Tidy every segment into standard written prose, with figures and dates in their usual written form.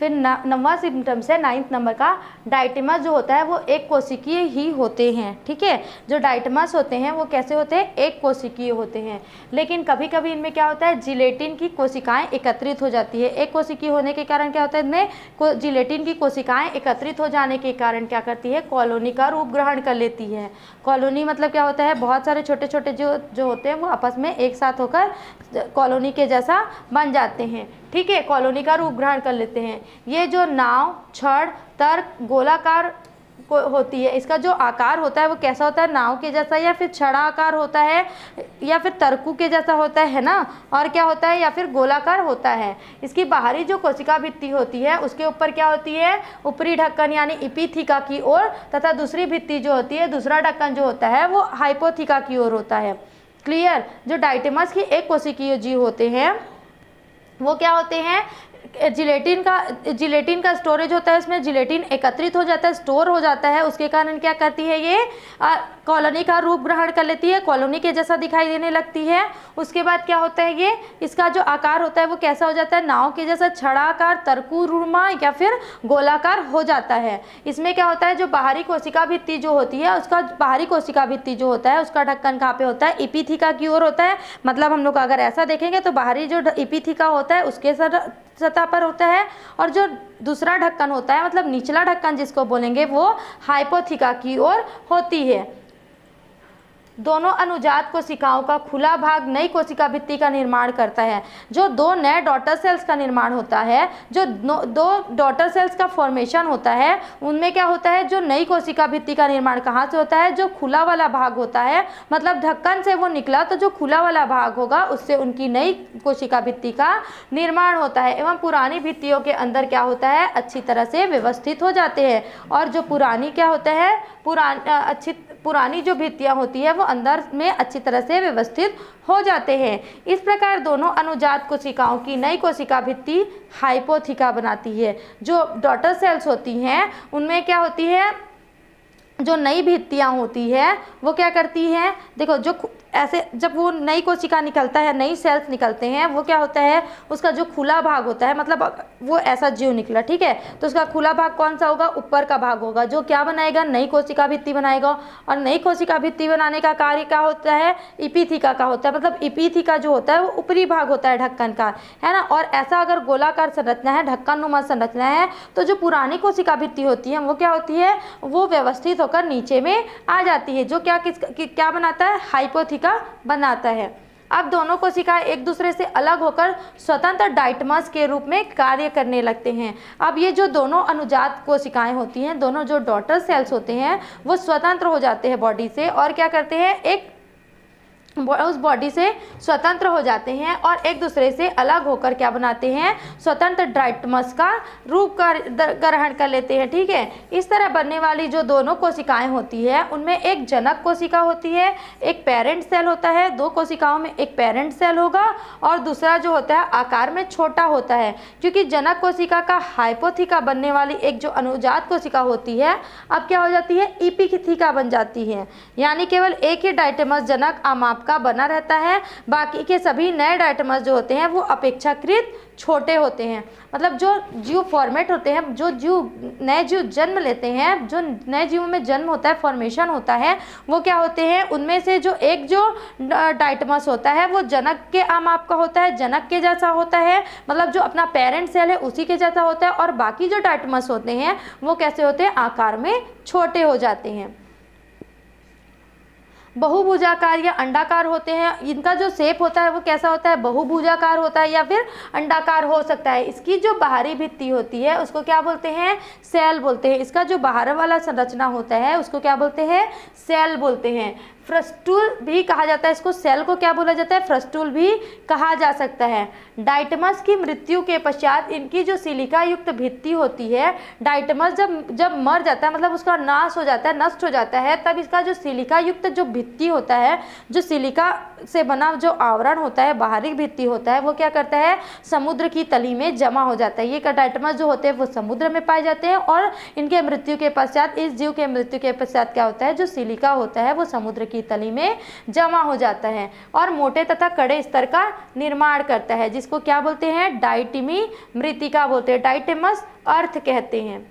फिर 9वां सिम्टम्स है 9th number का, डाइटमस जो होता है वो एक कोशिकीय ही होते हैं। ठीक है, जो डाइटमस होते हैं वो कैसे होते हैं, एक कोशिकीय होते हैं। लेकिन कभी कभी इनमें क्या होता है, जिलेटिन की कोशिकाएं एकत्रित हो जाती है। एक कोशिकीय होने के कारण क्या होता है, इनमें जिलेटिन की कोशिकाएं एकत्रित हो जाने के कारण क्या करती है, कॉलोनी का रूप ग्रहण कर लेती है। कॉलोनी मतलब क्या होता है, बहुत सारे छोटे छोटे जो होते हैं वो आपस में एक साथ होकर कॉलोनी के जैसा बन जाते हैं। ठीक है, कॉलोनी का रूप ग्रहण कर लेते हैं। ये जो नाव, छड़, तर्क, गोलाकार होती है, इसका जो आकार होता है वो कैसा होता है, नाव के जैसा या फिर छड़ाकार होता है या फिर तर्कू के जैसा होता है ना, और क्या होता है, या फिर गोलाकार होता है। इसकी बाहरी जो कोशिका भित्ति होती है उसके ऊपर क्या होती है, ऊपरी ढक्कन यानी इपिथिका की ओर, तथा दूसरी भित्ति जो होती है, दूसरा ढक्कन जो होता है वो हाइपोथिका की ओर होता है। क्लियर। जो डाइटमस की एक कोशिकीय जीव होते हैं वो क्या होते हैं, जिलेटिन का स्टोरेज होता है, इसमें जिलेटिन एकत्रित हो जाता है, स्टोर हो जाता है। उसके कारण क्या करती है, ये कॉलोनी का रूप ग्रहण कर लेती है, कॉलोनी के जैसा दिखाई देने लगती है। उसके बाद क्या होता है, ये इसका जो आकार होता है वो कैसा हो जाता है, नाव के जैसा छड़ाकार, तर्कुरुमा या फिर गोलाकार हो जाता है। इसमें क्या होता है, जो बाहरी कोशिका भित्ति जो होती है, उसका बाहरी कोशिका भित्ति जो होता है उसका ढक्कन कहाँ पे होता है, इपिथिका की ओर होता है। मतलब हम लोग अगर ऐसा देखेंगे तो बाहरी जो इपिथिका होता है उसके सतह पर होता है, और जो दूसरा ढक्कन होता है मतलब निचला ढक्कन जिसको बोलेंगे वो हाइपोथिका की ओर होती है। दोनों अनुजात कोशिकाओं का खुला भाग नई कोशिका भित्ति का निर्माण करता है। जो दो नए डॉटर सेल्स का निर्माण होता है, जो दो डॉटर सेल्स का फॉर्मेशन होता है, उनमें क्या होता है, जो नई कोशिका भित्ति का निर्माण कहाँ से होता है, जो खुला वाला भाग होता है, मतलब ढक्कन से वो निकला तो जो खुला वाला भाग होगा उससे उनकी नई कोशिका भित्ति का निर्माण होता है। एवं पुरानी भित्तियों के अंदर क्या होता है, अच्छी तरह से व्यवस्थित हो जाते हैं। और जो पुरानी क्या होता है, पुरानी जो भित्तियाँ होती है वो अंदर में अच्छी तरह से व्यवस्थित हो जाते हैं। इस प्रकार दोनों अनुजात कोशिकाओं की नई कोशिका भित्ति हाइपोथिका बनाती है। जो डॉटर सेल्स होती हैं उनमें क्या होती है, जो नई भित्तियाँ होती है वो क्या करती हैं, देखो जो ऐसे जब वो नई कोशिका निकलता है, नई सेल्स निकलते हैं, वो क्या होता है, उसका जो खुला भाग होता है, मतलब वो ऐसा जीव निकला, ठीक है, तो उसका खुला भाग कौन सा होगा, ऊपर का भाग होगा, जो क्या बनाएगा, नई कोशिका भित्ति बनाएगा। और नई कोशिका भित्ति बनाने का कार्य क्या होता है, इपिथिका का होता है। मतलब इपिथिका जो होता है वो ऊपरी भाग होता है ढक्कन का, है ना। और ऐसा अगर गोलाकार संरचना है, ढक्कन नुमा संरचना है, तो जो पुरानी कोशिका भित्ति होती है वो क्या होती है, वो व्यवस्थित होकर नीचे में आ जाती है, जो क्या बनाता है, हाइपोथिका बनाता है। अब दोनों कोशिकाएं एक दूसरे से अलग होकर स्वतंत्र डाइटमस के रूप में कार्य करने लगते हैं। अब ये जो दोनों अनुजात कोशिकाएं होती हैं, दोनों जो डॉटर सेल्स होते हैं, वो स्वतंत्र हो जाते हैं बॉडी से, और क्या करते हैं, उस बॉडी से स्वतंत्र हो जाते हैं और एक दूसरे से अलग होकर क्या बनाते हैं, स्वतंत्र डाइटमस का रूप ग्रहण कर लेते हैं। ठीक है, इस तरह बनने वाली जो दोनों कोशिकाएं होती है उनमें एक जनक कोशिका होती है, एक पेरेंट सेल होता है। दो कोशिकाओं में एक पेरेंट सेल होगा और दूसरा जो होता है आकार में छोटा होता है, क्योंकि जनक कोशिका का हाइपोथिका बनने वाली एक जो अनुजात कोशिका होती है अब क्या हो जाती है, इपिथिका बन जाती है। यानी केवल एक ही डाइटमस जनक आमाप का बना रहता है, बाकी के सभी नए डाइटमस जो होते हैं वो अपेक्षाकृत छोटे होते हैं। मतलब जो जीव फॉर्मेट होते हैं, जो नए जीव जन्म लेते हैं, जो नए जीवों में जन्म होता है, फॉर्मेशन होता है, वो क्या होते हैं, उनमें से जो एक जो डाइटमस होता है वो जनक के आमाप का होता है, जनक के जैसा होता है, मतलब जो अपना पेरेंट सेल है उसी के जैसा होता है। और बाकी जो डाइटमस होते हैं वो कैसे होते हैं, आकार में छोटे हो जाते हैं, बहुभुजाकार या अंडाकार होते हैं। इनका जो शेप होता है वो कैसा होता है, बहुभुजाकार होता है या फिर अंडाकार हो सकता है। इसकी जो बाहरी भित्ति होती है उसको क्या बोलते हैं, सेल बोलते हैं। इसका जो बाहर वाला संरचना होता है उसको क्या बोलते हैं, सेल बोलते हैं। फ्रस्टूल भी कहा जाता है इसको, सेल को क्या बोला जाता है, फ्रस्टूल भी कहा जा सकता है। डाइटमस की मृत्यु के पश्चात इनकी जो सिलिका युक्त भित्ति होती है, डाइटमस जब मर जाता है, मतलब उसका नाश हो जाता है, नष्ट हो जाता है, तब इसका जो सिलिका युक्त जो भित्ति होता है, जो सिलिका से बना जो आवरण होता है, बाहरी भित्ति होता है, वो क्या करता है, समुद्र की तली में जमा हो जाता है। ये डाइटमस जो होते हैं वो समुद्र में पाए जाते हैं और इनके मृत्यु के पश्चात, इस जीव के मृत्यु के पश्चात क्या होता है, जो सिलिका होता है वो समुद्र की तली में जमा हो जाता है और मोटे तथा कड़े स्तर का निर्माण करता है, जिसको क्या बोलते हैं, डाइटमी मृतिका बोलते हैं, डाइटेमस अर्थ कहते हैं।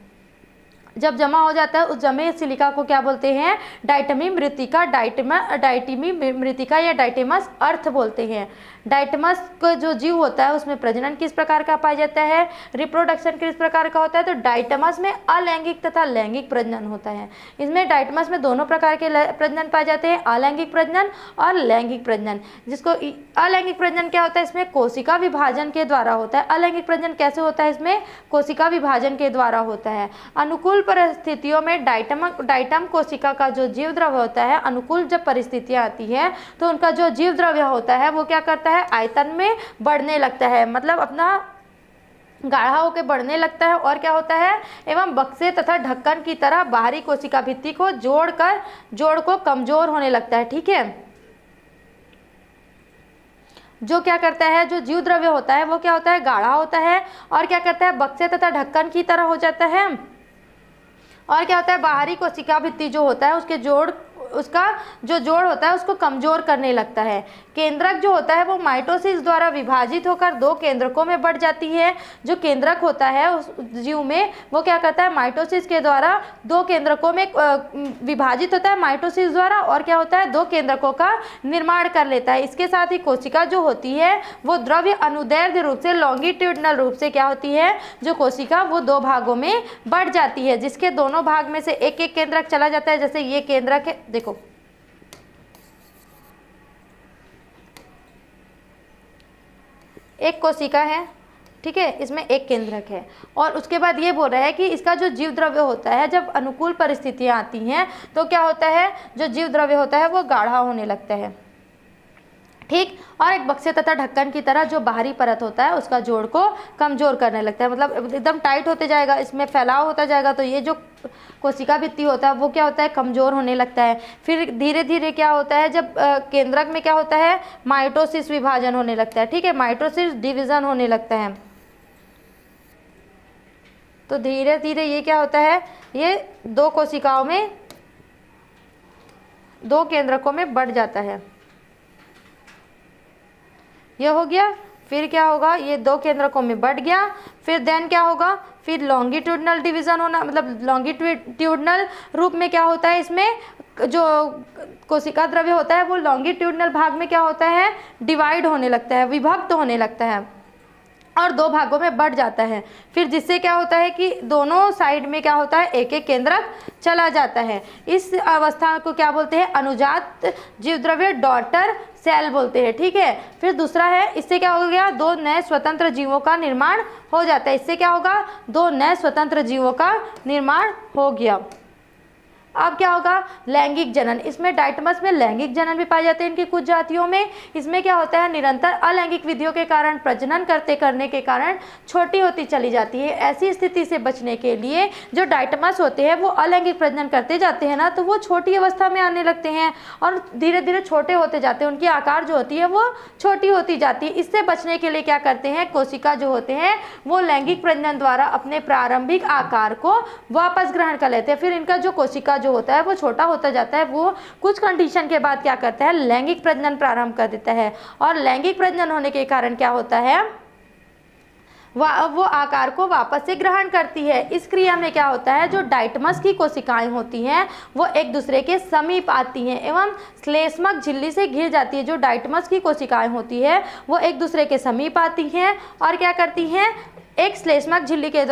जब जमा हो जाता है उस जमे सिलिका को क्या बोलते हैं, डाइटमी मृतिका, डाइटमी मृतिका या डाइटेमस अर्थ बोलते हैं। डाइटेमस का जो जीव होता है उसमें प्रजनन किस प्रकार का पाया जाता है, रिप्रोडक्शन किस प्रकार का होता है, तो डाइटेमस में अलैंगिक तथा लैंगिक प्रजनन होता है। इसमें डाइटेमस में दोनों प्रकार के प्रजनन पाए जाते हैं, अलैंगिक प्रजनन और लैंगिक प्रजनन। जिसको अलैंगिक प्रजनन क्या होता है, इसमें कोशिका विभाजन के द्वारा होता है। अलैंगिक प्रजनन कैसे होता है, इसमें कोशिका विभाजन के द्वारा होता है। अनुकूल परिस्थितियों में डाइटम कोशिका का जो जीव द्रव्य होता है, अनुकूल जब परिस्थितियां आती है तो उनका जो जीव द्रव्य होता है वो क्या करता है, आयतन में बढ़ने लगता है, मतलब अपना गाढ़ा होकर बढ़ने लगता है और क्या होता है, एवं बक्से तथा ढक्कन की तरह बाहरी कोशिका भित्ति को जोड़ को कमजोर होने लगता है। ठीक है, जो क्या करता है, जो जीव द्रव्य होता है वो क्या होता है, गाढ़ा होता है और क्या करता है, बक्से तथा ढक्कन की तरह हो जाता है और क्या होता है, बाहरी कोशिका भित्ति जो होता है उसका जो जोड़ होता है उसको कमजोर करने लगता है। केंद्रक जो होता है वो माइटोसिस द्वारा विभाजित होकर दो केंद्रकों में बढ़ जाती है। जो केंद्रक होता है उस जीव में वो क्या करता है, माइटोसिस के द्वारा दो केंद्रकों में विभाजित होता है माइटोसिस द्वारा और क्या होता है, दो केंद्रकों का निर्माण कर लेता है। इसके साथ ही कोशिका जो होती है वो द्रव्य अनुदैर्ध्य रूप से लॉन्गिट्यूडनल रूप से क्या होती है, जो कोशिका वो दो भागों में बढ़ जाती है, जिसके दोनों भाग में से एक एक केंद्रक चला जाता है। जैसे ये केंद्रक है, देखो एक कोशिका है, ठीक है, इसमें एक केंद्रक है और उसके बाद ये बोल रहा है कि इसका जो जीव द्रव्य होता है जब अनुकूल परिस्थितियां आती हैं तो क्या होता है, जो जीव द्रव्य होता है वो गाढ़ा होने लगता है। ठीक, और एक बक्से तथा ढक्कन की तरह जो बाहरी परत होता है उसका जोड़ को कमजोर करने लगता है, मतलब एकदम टाइट होते जाएगा, इसमें फैलाव होता जाएगा तो ये जो कोशिका भित्ति होता है वो क्या होता है, कमजोर होने लगता है। फिर धीरे धीरे क्या होता है, जब केंद्रक में क्या होता है, माइटोसिस विभाजन होने लगता है। ठीक है, माइटोसिस डिवीजन होने लगता है। तो धीरे धीरे ये क्या होता है, ये दो कोशिकाओं में, दो केंद्रकों में बढ़ जाता है। ये हो गया, फिर क्या होगा, ये दो केंद्रकों में बढ़ गया, फिर देन क्या होगा, फिर लॉन्गिट्यूडनल डिवीजन होना, मतलब लॉन्गिट्यूडनल रूप में क्या होता है, इसमें जो कोशिका द्रव्य होता है वो लॉन्गिट्यूडनल भाग में क्या होता है, डिवाइड होने लगता है, विभक्त होने लगता है और दो भागों में बढ़ जाता है। फिर जिससे क्या होता है कि दोनों साइड में क्या होता है, एक एक केंद्रक चला जाता है। इस अवस्था को क्या बोलते हैं, अनुजात जीवद्रव्य डॉटर सेल बोलते हैं। ठीक है, फिर दूसरा है, इससे क्या हो गया, दो नए स्वतंत्र जीवों का निर्माण हो जाता है। इससे क्या होगा, दो नए स्वतंत्र जीवों का निर्माण हो गया। अब क्या होगा, लैंगिक जनन। इसमें डाइटमस में लैंगिक जनन भी पाए जाते हैं इनकी कुछ जातियों में। इसमें क्या होता है, निरंतर अलैंगिक विधियों के कारण प्रजनन करने के कारण छोटी होती चली जाती है। ऐसी स्थिति से बचने के लिए जो डाइटमस होते हैं वो अलैंगिक प्रजनन करते जाते हैं ना, तो वो छोटी अवस्था में आने लगते हैं और धीरे धीरे छोटे होते जाते हैं, उनकी आकार जो होती है वो छोटी होती जाती है। इससे बचने के लिए क्या करते हैं, कोशिका जो होते हैं वो लैंगिक प्रजनन द्वारा अपने प्रारंभिक आकार को वापस ग्रहण कर लेते हैं। फिर इनका जो कोशिका जो होता है वो छोटा होता जाता है, वो कुछ कंडीशन के बाद क्या करता है, लैंगिक प्रजनन प्रारंभ कर देता है। और लैंगिक प्रजनन होने के कारण क्या होता है, वो आकार को वापस से ग्रहण करती है। इस क्रिया में क्या होता है, जो डाइटमस की कोशिकाएं होती हैं वो एक दूसरे के समीप आती हैं एवं श्लेष्मक झिल्ली से घिर जाती है। जो डाइटमस की कोशिकाएं होती है वो एक दूसरे के समीप आती हैं और क्या करती हैं, एक श्लेष्मक झिल्ली के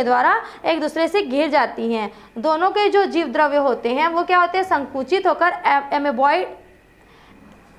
द्वारा एक दूसरे से घिर जाती हैं। दोनों के जो जीव द्रव्य होते हैं वो क्या होते हैं, संकुचित होकर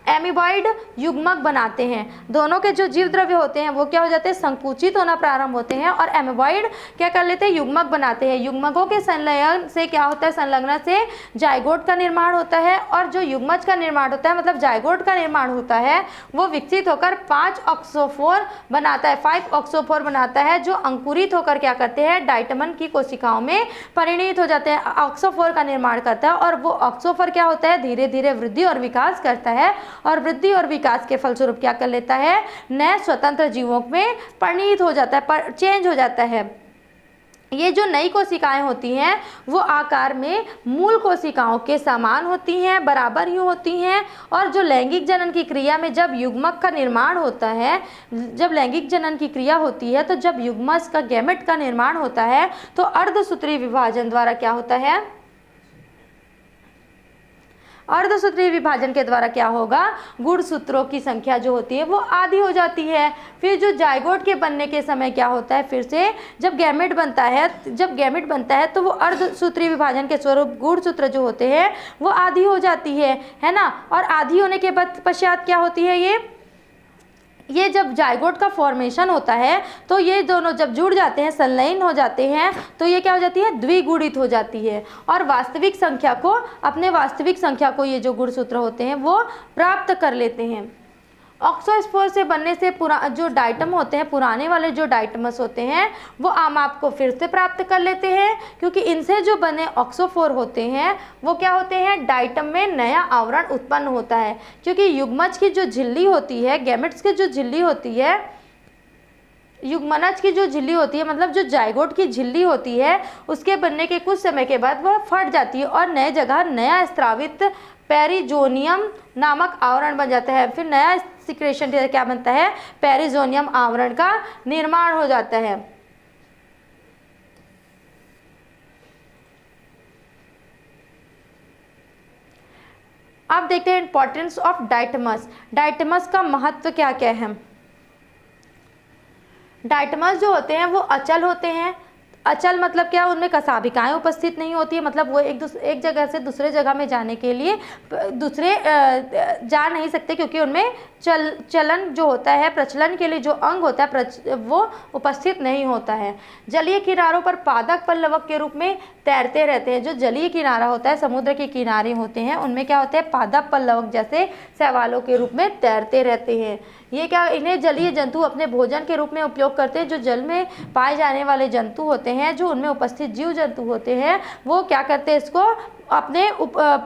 एमीबॉइड युग्मक बनाते हैं। दोनों के जो जीव द्रव्य होते हैं वो क्या हो जाते हैं, संकुचित होना प्रारंभ होते हैं और एमीबॉइड क्या कर लेते हैं, युग्मक बनाते हैं। युग्मकों के संलयन से क्या होता है, संलग्न से जाइगोट का निर्माण होता है और जो युग्मज का निर्माण होता है, मतलब जाइगोट का निर्माण होता है, वो विकसित होकर 5 ऑक्सोफोर बनाता है, 5 ऑक्सोफोर बनाता है, जो अंकुरित होकर क्या करते हैं, डाइटमन की कोशिकाओं में परिणित हो जाते हैं, ऑक्सोफोर का निर्माण करता है। और वो ऑक्सोफोर क्या होता है, धीरे धीरे वृद्धि और विकास करता है और वृद्धि और विकास के फलस्वरूप क्या कर लेता है, नए स्वतंत्र जीवों में परिणित हो जाता है, चेंज हो जाता है। ये जो नई कोशिकाएं होती हैं वो आकार में मूल कोशिकाओं के समान होती हैं, बराबर ही होती हैं। और जो लैंगिक जनन की क्रिया में जब युग्मक का निर्माण होता है, जब लैंगिक जनन की क्रिया होती है तो जब युग्मक का गैमेट का निर्माण होता है तो अर्धसूत्रीय विभाजन द्वारा क्या होता है, अर्धसूत्रीय विभाजन के द्वारा क्या होगा, गुणसूत्रों की संख्या जो होती है वो आधी हो जाती है। फिर जो जाइगोट के बनने के समय क्या होता है, फिर से जब गैमेट बनता है तो वो अर्धसूत्रीय विभाजन के स्वरूप गुणसूत्र जो होते हैं वो आधी हो जाती है ना। और आधी होने के बाद पश्चात क्या होती है, ये जब जाइगोट का फॉर्मेशन होता है तो ये दोनों जब जुड़ जाते हैं, संलयन हो जाते हैं, तो ये क्या हो जाती है, द्विगुणित हो जाती है और वास्तविक संख्या को ये जो गुणसूत्र होते हैं वो प्राप्त कर लेते हैं। ऑक्सोस्पोर से बनने से जो डाइटम होते हैं, पुराने वाले जो डाइटमस होते हैं वो आमाप को फिर से प्राप्त कर लेते हैं, क्योंकि इनसे जो बने ऑक्सोफोर होते हैं वो क्या होते हैं, डाइटम में नया आवरण उत्पन्न होता है। क्योंकि युग्मज की जो झिल्ली होती है, गैमेट्स की जो झिल्ली होती है, युग्मनज की जो झिल्ली होती है, मतलब जो जाइगोट की झिल्ली होती है, उसके बनने के कुछ समय के बाद वह फट जाती है और नए जगह नया स्रावित पेरिजोनियम नामक आवरण बन जाता है। फिर नया सिक्रेशन क्या बनता है, पेरिजोनियम आवरण का निर्माण हो जाता है। अब देखते हैं इंपॉर्टेंस ऑफ डाइटमस। डाइटमस का महत्व क्या क्या है। डाइटमस जो होते हैं वो अचल होते हैं। अचल मतलब क्या, उनमें कसाभिकाएँ उपस्थित नहीं होती है, मतलब वो एक जगह से दूसरे जगह में जाने के लिए जा नहीं सकते, क्योंकि उनमें चलन जो होता है, प्रचलन के लिए जो अंग होता है वो उपस्थित नहीं होता है। जलीय किनारों पर पादप पल्लवक के रूप में तैरते रहते हैं। जो जलीय किनारा होता है, समुद्र के किनारे होते हैं, उनमें क्या होते हैं, पादप पल्लवक जैसे शैवालों के रूप में तैरते रहते हैं। ये क्या, इन्हें जलीय जंतु अपने भोजन के रूप में उपयोग करते हैं। जो जल में पाए जाने वाले जंतु होते हैं, जो उनमें उपस्थित जीव जंतु होते हैं, वो क्या करते हैं, इसको अपने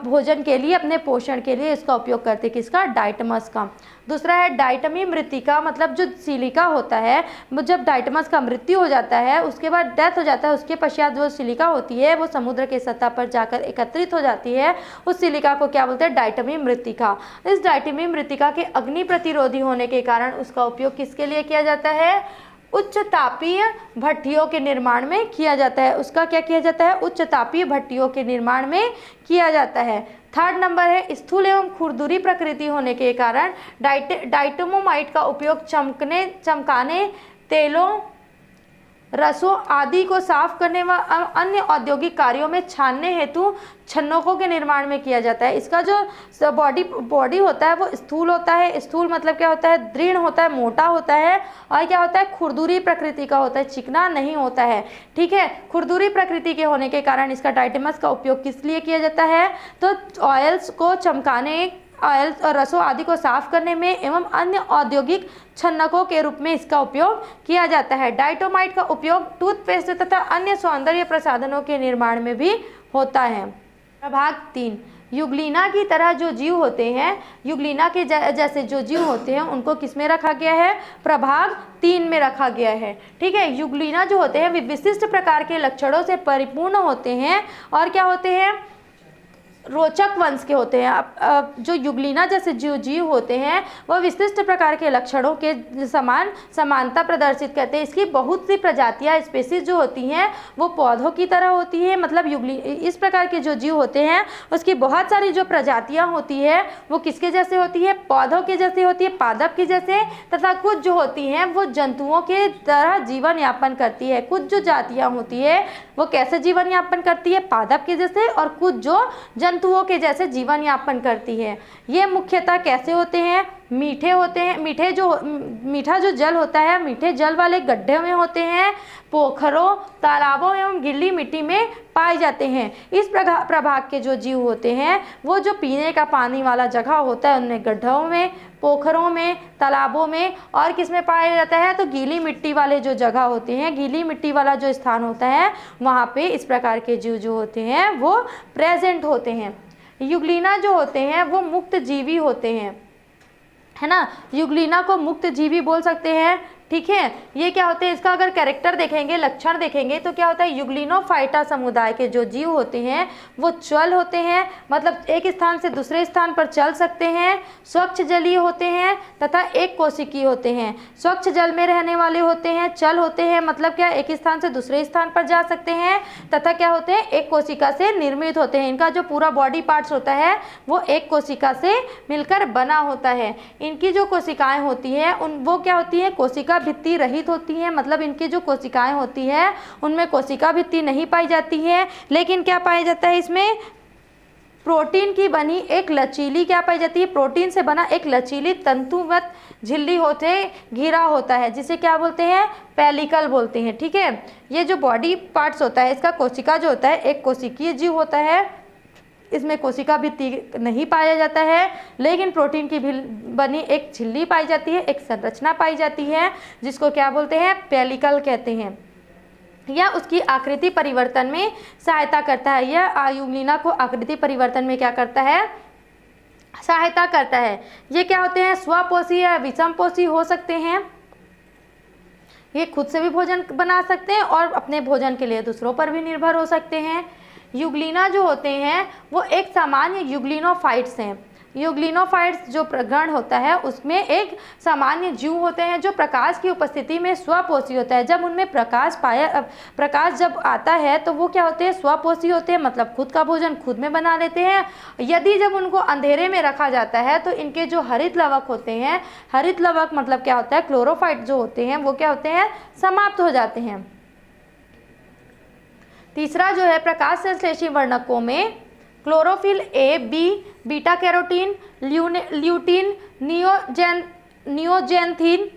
भोजन के लिए, अपने पोषण के लिए इसका उपयोग करते हैं। किसका, डाइटमस का। दूसरा है डाइटमी मृतिका, मतलब जो सिलिका होता है, जब डाइटमस का मृत्यु हो जाता है, उसके बाद डेथ हो जाता है, उसके पश्चात जो सिलिका होती है वो समुद्र के सतह पर जाकर एकत्रित हो जाती है। उस सिलिका को क्या बोलते हैं, डाइटमी मृतिका। इस डाइटमी मृतिका के अग्नि प्रतिरोधी होने के कारण उसका उपयोग किसके लिए किया जाता है, उच्च तापीय भट्टियों के निर्माण में किया जाता है। उसका क्या किया जाता है, उच्च तापीय भट्टियों के निर्माण में किया जाता है। थर्ड नंबर है स्थूल एवं खुरदुरी प्रकृति होने के कारण डाइटमोमाइट का उपयोग चमकाने, तेलों, रसों आदि को साफ करने व अन्य औद्योगिक कार्यों में छानने हेतु छन्नोकों के निर्माण में किया जाता है। इसका जो बॉडी होता है वो स्थूल होता है। स्थूल मतलब क्या होता है, दृढ़ होता है, मोटा होता है, और क्या होता है, खुरदुरी प्रकृति का होता है, चिकना नहीं होता है। ठीक है, खुरदुरी प्रकृति के होने के कारण इसका डाइटमस का उपयोग किस लिए किया जाता है, तो ऑयल्स को चमकाने, ऑयल्स और रसों आदि को साफ करने में एवं अन्य औद्योगिक छन्नकों के रूप में इसका उपयोग किया जाता है। डाइटोमाइट का उपयोग टूथपेस्ट तथा अन्य सौंदर्य प्रसाधनों के निर्माण में भी होता है। प्रभाग 3, युग्लिना की तरह जो जीव होते हैं, युग्लिना के जैसे जो जीव होते हैं उनको किस में रखा गया है, प्रभाग 3 में रखा गया है। ठीक है, युग्लिना जो होते हैं वे विशिष्ट प्रकार के लक्षणों से परिपूर्ण होते हैं और क्या होते हैं, रोचक वंश के होते हैं। अब जो युग्लिना जैसे जो जीव होते हैं वह विशिष्ट प्रकार के लक्षणों के समानता प्रदर्शित करते हैं। इसकी बहुत सी प्रजातियां, स्पेसीज जो होती हैं वो पौधों की तरह होती है। मतलब इस प्रकार के जो जीव होते हैं उसकी बहुत सारी जो प्रजातियां होती है वो किसके जैसे होती है, पौधों के जैसे होती है, पादप के जैसे, तथा कुछ जो होती हैं वो जंतुओं के तरह जीवन यापन करती है। कुछ जो जातियाँ होती है वो कैसे जीवन यापन करती है, पादप के जैसे, और कुछ जो जंतुओं के जैसे जीवन यापन करती है। ये मुख्यतः कैसे होते हैं, मीठे होते हैं। मीठा जो जल होता है, मीठे जल वाले गड्ढे में होते हैं, पोखरों, तालाबों एवं गीली मिट्टी में पाए जाते हैं। इस प्रभाग के जो जीव होते हैं वो जो पीने का पानी वाला जगह होता है उनमें गड्ढों में, पोखरों में, तालाबों में, और किस में पाया जाता है, तो गीली मिट्टी वाले जो जगह होते हैं, गीली मिट्टी वाला जो स्थान होता है वहाँ पे इस प्रकार के जीव जो होते हैं वो प्रेजेंट होते हैं। युग्लिना जो होते हैं वो मुक्त जीवी होते हैं, है ना। युग्लिना को मुक्त जीवी बोल सकते हैं। ठीक है। ये क्या होते हैं, इसका अगर कैरेक्टर देखेंगे, लक्षण देखेंगे तो क्या होता है, यूग्लिनोफाइटा समुदाय के जो जीव होते हैं वो चल होते हैं, मतलब एक स्थान से दूसरे स्थान पर चल सकते हैं, स्वच्छ जलीय होते हैं तथा एक कोशिकीय होते हैं। स्वच्छ जल में रहने वाले होते हैं, चल होते हैं, मतलब क्या एक स्थान से दूसरे स्थान पर जा सकते हैं, तथा क्या होते हैं, एक कोशिका से निर्मित होते हैं। इनका जो पूरा बॉडी पार्ट्स होता है वो एक कोशिका से मिलकर बना होता है। इनकी जो कोशिकाएं होती है वो क्या होती है, कोशिका भित्ति रहित होती हैं, मतलब इनकी जो कोशिकाएं होती है उनमें कोशिका भित्ति नहीं पाई जाती है, लेकिन क्या पाया जाता है, इसमें प्रोटीन की बनी एक लचीली क्या पाई जाती है, प्रोटीन से बना एक लचीली तंतुवत झिल्ली होते घिरा होता है, जिसे क्या बोलते हैं, पेलिकल बोलते हैं। ठीक है, ये जो बॉडी पार्ट्स होता है इसका कोशिका जो होता है एक कोशिकीय जीव होता है, इसमें कोशिका भित्ति नहीं पाया जाता है, लेकिन प्रोटीन की भी बनी एक झिल्ली पाई जाती है, एक संरचना पाई जाती है, जिसको क्या बोलते हैं, पेलिकल कहते हैं। यह उसकी आकृति परिवर्तन में सहायता करता है। यह यूग्लिना को आकृति परिवर्तन में क्या करता है, सहायता करता है। ये क्या होते हैं, स्वपोषी या विषमपोषी हो सकते हैं। ये खुद से भी भोजन बना सकते हैं और अपने भोजन के लिए दूसरों पर भी निर्भर हो सकते हैं। यूग्लिना जो होते हैं वो एक सामान्य यूग्लिनोफाइट्स हैं। यूग्लिनोफाइट्स जो गण होता है उसमें एक सामान्य जीव होते हैं जो प्रकाश की उपस्थिति में स्वपोषी होता है। जब उनमें प्रकाश जब आता है तो वो क्या होते हैं, स्वपोषी होते हैं, मतलब खुद का भोजन खुद में बना लेते हैं। यदि जब उनको अंधेरे में रखा जाता है तो इनके जो हरित लवक होते हैं, हरित लवक मतलब क्या होता है, क्लोरोफाइट जो होते हैं वो क्या होते हैं, समाप्त हो जाते हैं। तीसरा जो है, प्रकाश संश्लेषी वर्णकों में chlorophyll A, B, beta carotene, lutein, neoxanthin,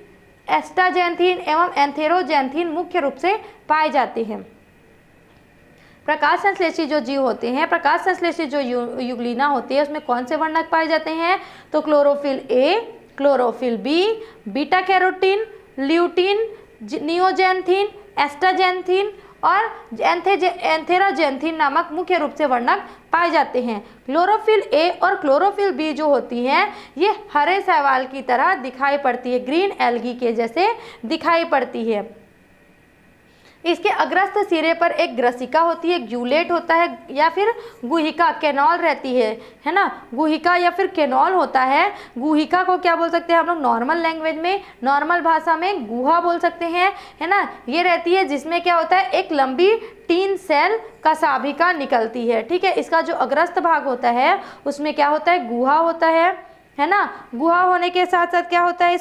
एस्टाजेंथीन एवं एंथेरोजेंथीन मुख्य रूप से पाए जाते हैं। प्रकाश संश्लेषी जो जीव होते हैं, प्रकाश संश्लेषी जो यूग्लिना होती है उसमें कौन से वर्णक पाए जाते हैं, तो chlorophyll A, chlorophyll B, beta carotene, lutein, neoxanthin, astaxanthin और एंथेरोजेंथीन नामक मुख्य रूप से वर्णक पाए जाते हैं। क्लोरोफिल ए और क्लोरोफिल बी जो होती हैं ये हरे शैवाल की तरह दिखाई पड़ती है, ग्रीन एल्गी के जैसे दिखाई पड़ती है। इसके अग्रस्त सिरे पर एक ग्रसिका होती है, ग्यूलेट होता है या फिर गुहिका, केनॉल रहती है ना, गुहिका या फिर केनॉल होता है। गुहिका को क्या बोल सकते हैं हम लोग नॉर्मल लैंग्वेज में, नॉर्मल भाषा में गुहा बोल सकते हैं, है ना। ये रहती है जिसमें क्या होता है, एक लंबी टीन सेल कशाभिका निकलती है। ठीक है, इसका जो अग्रस्त भाग होता है उसमें क्या होता है, गुहा होता है ना। गुहा होने के साथ साथ क्या होता है,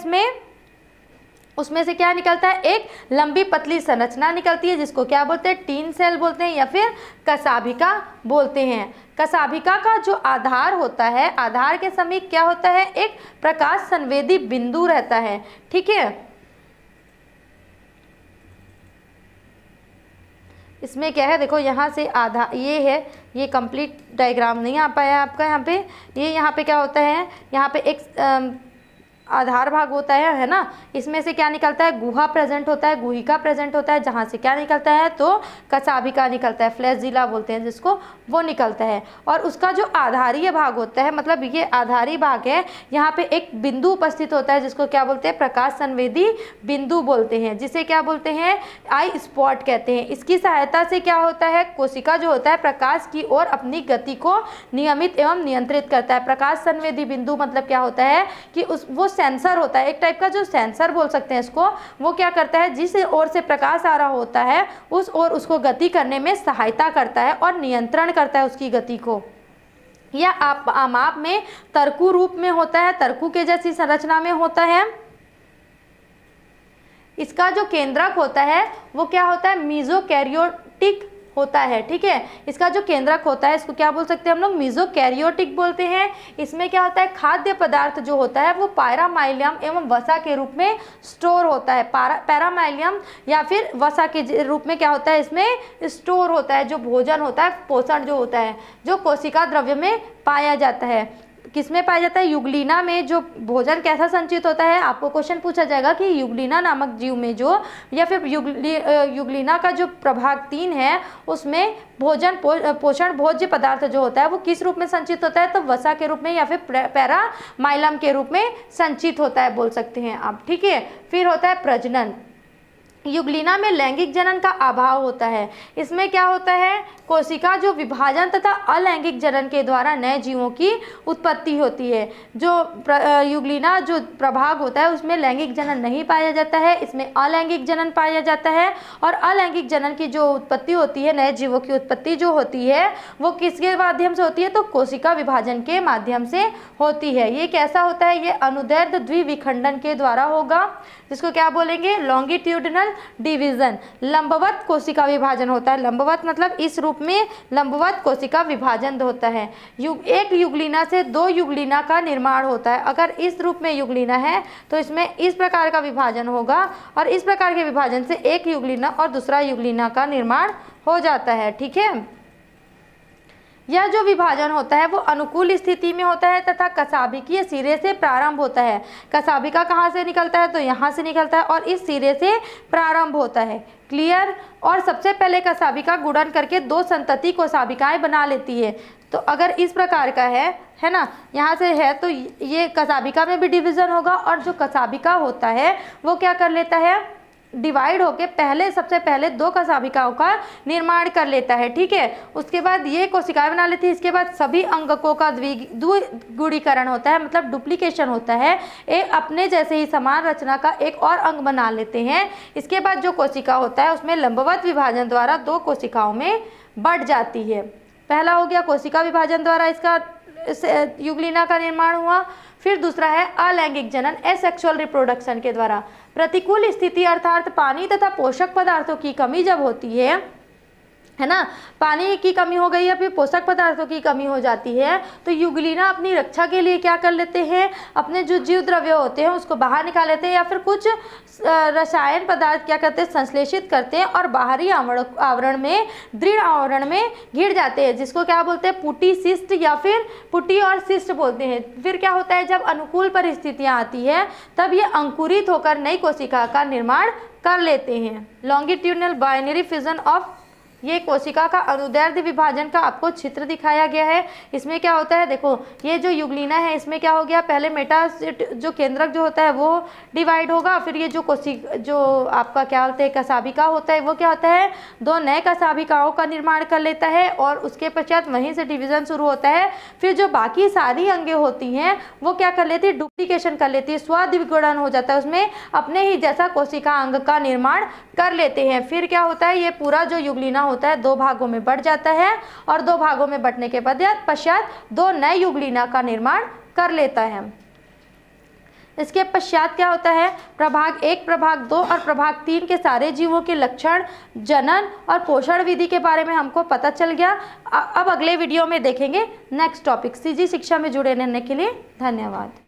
उसमें से क्या निकलता है, एक लंबी पतली संरचना निकलती है जिसको क्या बोलते हैं, टीन सेल बोलते हैं या फिर कशाभिका बोलते हैं। कशाभिका का जो आधार होता है, आधार के समीप क्या होता है, एक प्रकाश संवेदी बिंदु रहता है। ठीक है, इसमें क्या है, देखो यहाँ से आधा ये है, ये कंप्लीट डायग्राम नहीं आ पाया आपका यहाँ पे। ये यहाँ पे क्या होता है, यहाँ पे एक आधार भाग होता है ना, इसमें से क्या निकलता है, गुहा प्रेजेंट होता है, गुहिका प्रेजेंट होता है, जहाँ से क्या निकलता है, तो कशाभिका निकलता है, फ्लैजिला बोलते हैं जिसको, वो निकलता है। और उसका जो आधारीय भाग होता है, मतलब ये आधारी भाग है, यहाँ पे एक बिंदु उपस्थित होता है जिसको क्या बोलते हैं, प्रकाश संवेदी बिंदु बोलते हैं, जिसे क्या बोलते हैं, आई स्पॉट कहते हैं। इसकी सहायता से क्या होता है, कोशिका जो होता है प्रकाश की ओर अपनी गति को नियमित एवं नियंत्रित करता है। प्रकाश संवेदी बिंदु मतलब क्या होता है कि वो सेंसर होता है, एक टाइप का जो सेंसर बोल सकते हैं इसको। वो क्या करता है, जिस ओर से प्रकाश आ रहा होता है उस ओर उसको गति करने में सहायता करता है और नियंत्रण करता है उसकी गति को। यह आमाप में तरकु रूप में होता है, तरकु के जैसी संरचना में होता है। इसका जो केंद्रक होता है वो क्या होता है, मीजोकैरियोटिक होता है। ठीक है, इसका जो केंद्रक होता है इसको क्या बोल सकते हैं हम लोग, मीजोकैरियोटिक बोलते हैं। इसमें क्या होता है, खाद्य पदार्थ जो होता है वो पैरामाइलियम एवं वसा के रूप में स्टोर होता है। पैरामाइलियम या फिर वसा के रूप में क्या होता है, इसमें स्टोर होता है जो भोजन होता है, पोषण जो होता है, जो कोशिका द्रव्य में पाया जाता है। किसमें पाया जाता है? युग्लिना में जो भोजन कैसा संचित होता है, आपको क्वेश्चन पूछा जाएगा कि युग्लिना नामक जीव में जो, या फिर युग्लिना का जो प्रभाग 3 है उसमें भोजन पोषण भोज्य पदार्थ जो होता है वो किस रूप में संचित होता है? तो वसा के रूप में या फिर पैरामाइलम के रूप में संचित होता है, बोल सकते हैं आप, ठीक है। फिर होता है प्रजनन। युग्लिना में लैंगिक जनन का अभाव होता है। इसमें क्या होता है? कोशिका जो विभाजन तथा अलैंगिक जनन के द्वारा नए जीवों की उत्पत्ति होती है। जो युग्लिना जो प्रभाग होता है उसमें लैंगिक जनन नहीं पाया जाता है, इसमें अलैंगिक जनन पाया जाता है। और अलैंगिक जनन की जो उत्पत्ति होती है, नए जीवों की उत्पत्ति जो होती है वो किसके माध्यम से होती है? तो कोशिका विभाजन के माध्यम से होती है। ये कैसा होता है? ये अनुदैर्ध्य द्विविखंडन के द्वारा होगा, जिसको क्या बोलेंगे? Longitudinal division. लंबवत कोशिका विभाजन होता है। लंबवत मतलब इस रूप में लंबवत कोशिका विभाजन होता है। एक युग्लिना से 2 युग्लिना का निर्माण होता है। अगर इस रूप में युग्लिना है तो इसमें इस प्रकार का विभाजन होगा, और इस प्रकार के विभाजन से एक युग्लिना और दूसरा युग्लिना का निर्माण हो जाता है, ठीक है। यह जो विभाजन होता है वो अनुकूल स्थिति में होता है तथा कशाभिकीय सिरे से प्रारंभ होता है। कशाभिका कहाँ से निकलता है? तो यहाँ से निकलता है और इस सिरे से प्रारंभ होता है। क्लियर। और सबसे पहले कशाभिका गुणन करके 2 संतति कोशाभिकाएं बना लेती है। तो अगर इस प्रकार का है ना, यहाँ से है तो ये कशाभिका में भी डिवीजन होगा, और जो कशाभिका होता है वो क्या कर लेता है? डिवाइड होके सबसे पहले 2 कशाभिकाओं का निर्माण कर लेता है, ठीक है। उसके बाद ये कोशिकाएं बना लेती है। इसके बाद सभी अंगकों का द्विगुणीकरण होता है, मतलब डुप्लीकेशन होता है। एक अपने जैसे ही समान रचना का एक और अंग बना लेते हैं। इसके बाद जो कोशिका होता है उसमें लंबवत विभाजन द्वारा 2 कोशिकाओं में बढ़ जाती है। पहला हो गया कोशिका विभाजन द्वारा इसका युग्लिना का निर्माण हुआ। फिर दूसरा है अलैंगिक जनन, एसेक्सुअल रिप्रोडक्शन के द्वारा। प्रतिकूल स्थिति अर्थात पानी तथा पोषक पदार्थों की कमी जब होती है ना, पानी की कमी हो गई या फिर पोषक पदार्थों की कमी हो जाती है, तो युग्लिना अपनी रक्षा के लिए क्या कर लेते हैं? अपने जो जीव द्रव्य होते हैं उसको बाहर निकाल लेते हैं, या फिर कुछ रसायन पदार्थ क्या करते हैं? संश्लेषित करते हैं और बाहरी आवरण में, दृढ़ आवरण में घिर जाते हैं, जिसको क्या बोलते हैं? पुटी सिस्ट या फिर पुटी और सिस्ट बोलते हैं। फिर क्या होता है? जब अनुकूल परिस्थितियाँ आती है तब ये अंकुरित होकर नई कोशिका का निर्माण कर लेते हैं। लॉन्गिट्यूडनल बाइनरी फिजन ऑफ, ये कोशिका का अनुदैर्ध्य विभाजन का आपको चित्र दिखाया गया है। इसमें क्या होता है? देखो, ये जो युग्लिना है इसमें क्या हो गया? पहले मेटासिट जो केंद्रक जो होता है वो डिवाइड होगा। फिर ये जो आपका क्या बोलते हैं? कशाभिका होता है, वो क्या होता है? 2 नए कशाभिकाओं का निर्माण कर लेता है, और उसके पश्चात वहीं से डिवीजन शुरू होता है। फिर जो बाकी सारी अंगें होती हैं वो क्या कर लेती है? डुप्लीकेशन कर लेती है, स्वद्विगुणन हो जाता है, उसमें अपने ही जैसा कोशिका अंग का निर्माण कर लेते हैं। फिर क्या होता है? ये पूरा जो युग्लिना होता है 2 भागों में बढ़ जाता है, और 2 भागों में बढ़ने के पश्चात 2 नए युग्लिना का निर्माण कर लेता है। इसके पश्चात क्या होता है? प्रभाग 1, प्रभाग 2 और प्रभाग 3 के सारे जीवों के लक्षण, जनन और पोषण विधि के बारे में हमको पता चल गया। अब अगले वीडियो में देखेंगे नेक्स्ट टॉपिक। सीजी शिक्षा में जुड़े रहने के लिए धन्यवाद।